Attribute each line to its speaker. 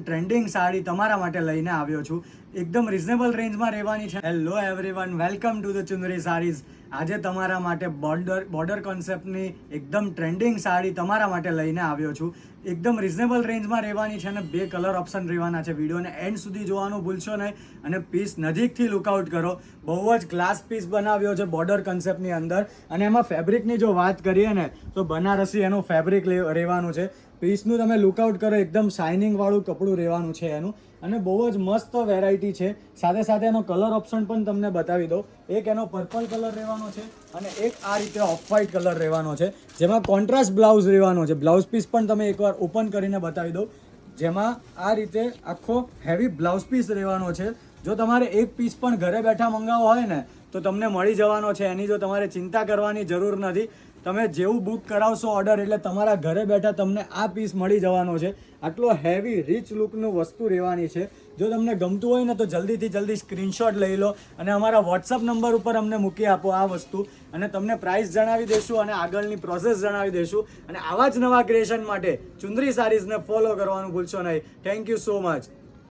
Speaker 1: Trending sari તમારા માટે લઈને આવ્યો છું. એકદમ રિઝનેબલ રેન્જમાં રહેવાની છે. Hello everyone, welcome to the Chundari saris. આજે તમારા માટે બોર્ડર કોન્સેપ્ટની એકદમ ટ્રેન્ડિંગ સાડી તમારા માટે લઈને આવ્યો છું. એકદમ રિઝનેબલ રેન્જમાં રહેવાની છે અને 2 કલર ઓપ્શન રહેવાના છે. વિડીયોને એન્ડ સુધી જોવાનું ભૂલશો નહીં અને પીસ નજીકથી લુકઆઉટ કરો. બહુ જ ક્લાસ પીસ બનાવ્યો છે બોર્ડર કોન્સેપ્ટની અંદર. અને એમાં ફેબ્રિકની જો વાત કરીએ ને તો બનારસી એનું ફેબ્રિક રહેવાનું છે. પીસનું તમે લુકઆઉટ કરો, એકદમ શાઇનિંગ વાળું કપડું રહેવાનું છે એનું. અને બહુ જ મસ્ત વેરાયટી છે. સાથે સાથે એનો કલર ઓપ્શન પણ તમને બતાવી દો. એક એનો પર્પલ કલર રહેવાનો છે અને એક આ રીતે ઓફ વ્હાઇટ કલર રહેવાનો છે, જેમાં કોન્ટ્રાસ્ટ બ્લાઉઝ રહેવાનો છે. બ્લાઉઝ પીસ પણ તમે એકવાર ઓપન કરીને બતાવી દો, જેમાં આ રીતે આખો હેવી બ્લાઉઝ પીસ રહેવાનો છે. જો તમારે એક પીસ પણ ઘરે બેઠા મંગાવવો હોય ને તો તમને મળી જવાનો છે. એની જો તમારે ચિંતા કરવાની જરૂર નથી. તમે જેવું બુક કરાવશો ઓર્ડર એટલે તમારા ઘરે બેઠા તમને આ પીસ મળી જવાનો છે. આટલો હેવી રીચ લુકનું વસ્તુ રહેવાની છે. જો તમને ગમતું હોય ને તો જલ્દીથી જલ્દી સ્ક્રીનશોટ લઈ લો અને અમારા વોટ્સઅપ નંબર ઉપર અમને મૂકી આપો આ વસ્તુ, અને તમને પ્રાઇસ જણાવી દઈશું અને આગળની પ્રોસેસ જણાવી દઈશું. અને આવા જ નવા ક્રિએશન માટે ચુંદરી સારીઝને ફોલો કરવાનું ભૂલશો નહીં. Thank you so much.